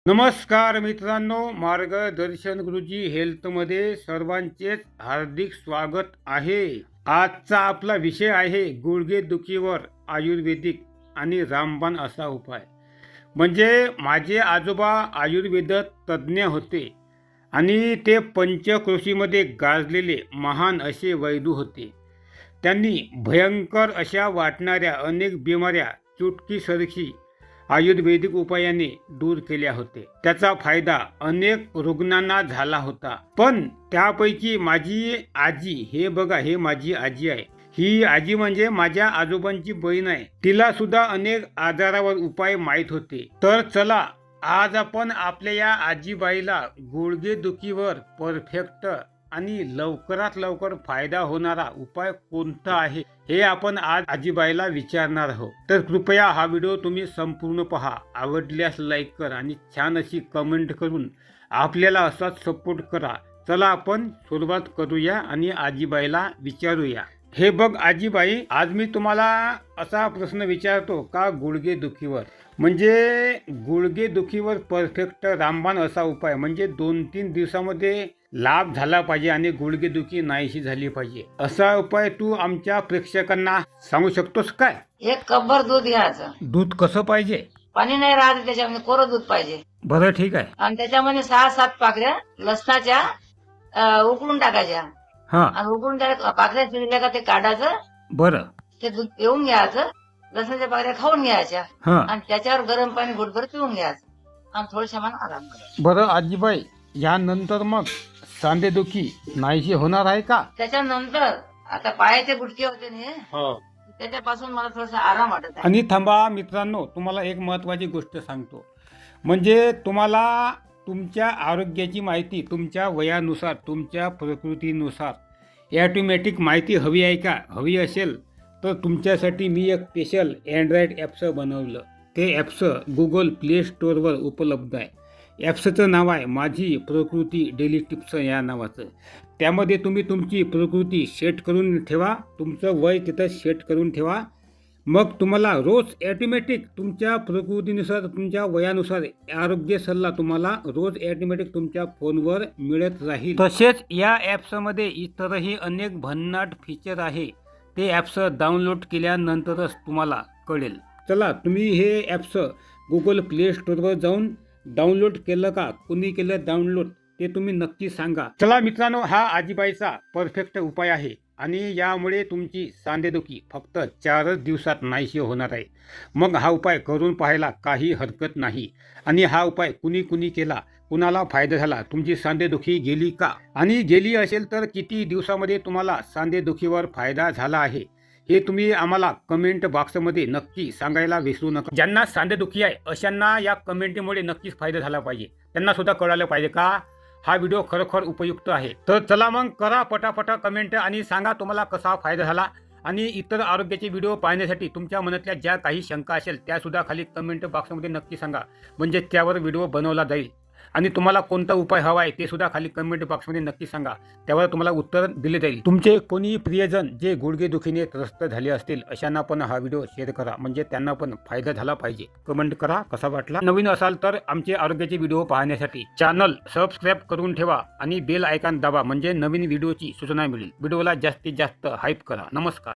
नमस्कार मित्रांनो, मार्गदर्शन गुरुजी हेल्थमध्ये सर्वांचेच हार्दिक स्वागत आहे. आजचा आपला विषय आहे गुडघेदुखीवर आयुर्वेदिक आणि रामबाण असा उपाय. म्हणजे माझे आजोबा आयुर्वेद तज्ज्ञ होते आणि ते पंचक्रोशीमध्ये गाजलेले महान असे वैद्य होते. त्यांनी भयंकर अशा वाटणाऱ्या अनेक बिमाऱ्या चुटकीसरशी आयुर्वेदिक उपायाने दूर केल्या होते. त्याचा फायदा अनेक रुग्णांना झाला होता. पण त्यापैकी माझी आजी, हे बघा, हे माझी आजी आहे. ही आजी म्हणजे माझ्या आजोबांची बहीण आहे. तिला सुद्धा अनेक आजारावर उपाय माहीत होते. तर चला, आज आपण आपल्या या आजीबाईला गुडघेदुखीवर परफेक्ट आणि लवकरात लवकर फायदा होणारा उपाय कोणता आहे हे आपण आज आजीबाईला विचारणार आहोत. तर कृपया हा व्हिडिओ तुम्ही संपूर्ण पहा. आवडल्यास लाईक करा आणि छान अशी कमेंट करून आपल्याला असाच सपोर्ट करा. चला आपण सुरुवात करूया आणि आजीबाईला विचारूया. हे बघ आजीबाई, आज मी तुम्हाला असा प्रश्न विचारतो का गुडघेदुखीवर, म्हणजे गुडघेदुखीवर परफेक्ट रामबाण असा उपाय, म्हणजे 2-3 दिवसामध्ये लाभ झाला पाहिजे आणि गुडघेदुखी नाहीशी झाली पाहिजे, असा उपाय तू आमच्या प्रेक्षकांना सांगू शकतोस काय? एक कपभर दूध घ्यायचं. दूध कसं पाहिजे? पाणी नाही राहत त्याच्यामध्ये, कोरं दूध पाहिजे. बरं, ठीक आहे. आणि त्याच्यामध्ये 6-7 पाकळ्या लसणाच्या उकळून टाकायच्या. हा, आणि उकळून त्या पाकळ्या शिजल्या का ते काढायचं. बरं. ते दूध पिऊन घ्यायचं. लसणाच्या पाकळ्या खाऊन घ्यायच्या. हा, आणि त्याच्यावर गरम पाणी घुटभर पिऊन घ्यायचं आणि थोड्याशा मान आराम करायचा. बरं आजीबाई, यानंतर मग सांधेदुखी नाहीशी होणार आहे का? त्याच्यानंतर आता पायाचे गुटके होते ना, हो. त्याच्यापासून मला थोडासा आराम वाटत आहे. आणि थांबा मित्रांनो, तुम्हाला एक महत्त्वाची गोष्ट सांगतो. म्हणजे तुम्हाला तुमच्या आरोग्याची माहिती तुमच्या वयानुसार, तुमच्या प्रकृतीनुसार ॲटोमॅटिक माहिती हवी आहे का? हवी असेल तर तुमच्यासाठी मी एक स्पेशल अँड्रॉइड ॲप्स बनवलं. ते ॲप्स गुगल प्ले स्टोअरवर उपलब्ध आहे. ॲप्सचं नाव आहे माझी प्रकृती डेली टिप्स या नावाचं. त्यामध्ये तुम्ही तुमची प्रकृती सेट करून ठेवा, तुमचं वय तिथं सेट करून ठेवा. मग तुम्हाला रोज ॲटोमॅटिक तुमच्या प्रकृतीनुसार, तुमच्या वयानुसार आरोग्य सल्ला तुम्हाला रोज ॲटोमॅटिक तुमच्या फोनवर मिळत राहील. तसेच या ॲप्समध्ये इतरही अनेक भन्नाट फीचर आहे. ते ॲप्स डाउनलोड केल्यानंतरच तुम्हाला कळेल. चला, तुम्ही हे ॲप्स गुगल प्ले स्टोअरवर जाऊन डाउनलोड केलं का? कुणी केलं डाउनलोड ते तुम्ही नक्की सांगा. चला मित्रांनो, हा आजीबाईचा परफेक्ट उपाय आहे आणि यामुळे तुमची सांधेदुखी फक्त 4च दिवसात नाहीशी होणार आहे. मग हा उपाय करून पाहायला काही हरकत नाही. आणि हा उपाय कुणी केला, कुणाला फायदा झाला, तुमची सांधेदुखी गेली का, आणि गेली असेल तर किती दिवसामध्ये तुम्हाला सांधेदुखीवर फायदा झाला आहे हे तुम्ही आम्हाला कमेंट बॉक्समध्ये नक्की सांगायला विसरू नका. ज्यांना सांधेदुखी आहे अशांना या कमेंटमुळे नक्कीच फायदा झाला पाहिजे. त्यांना सुद्धा कळालं पाहिजे का हा व्हिडिओ खरोखर उपयुक्त आहे. तर चला मग करा पटापट कमेंट आणि सांगा तुम्हाला कसा फायदा झाला. आणि इतर आरोग्याचे व्हिडिओ पाहण्यासाठी तुमच्या मनातल्या ज्या काही शंका असेल त्यासुद्धा खाली कमेंट बॉक्समध्ये नक्की सांगा, म्हणजे त्यावर व्हिडिओ बनवला जाईल. आणि तुम्हाला कोणता उपाय हवा आहे ते सुद्धा खाली कमेंट बॉक्समध्ये नक्की सांगा, त्यावर तुम्हाला उत्तर दिले जाईल. तुमचे कोणी प्रियजन जे गुडघेदुखीने त्रस्त झाले असतील अशांना पण हा व्हिडिओ शेअर करा, म्हणजे त्यांना पण फायदा झाला पाहिजे. कमेंट करा कसा वाटला. नवीन असाल तर आमचे आरोग्याचे व्हिडिओ पाहण्यासाठी चॅनल सबस्क्राईब करून ठेवा आणि बेल आयकॉन दाबा, म्हणजे नवीन व्हिडिओची सूचना मिळेल. व्हिडिओला जास्तीत जास्त हाईप करा. नमस्कार.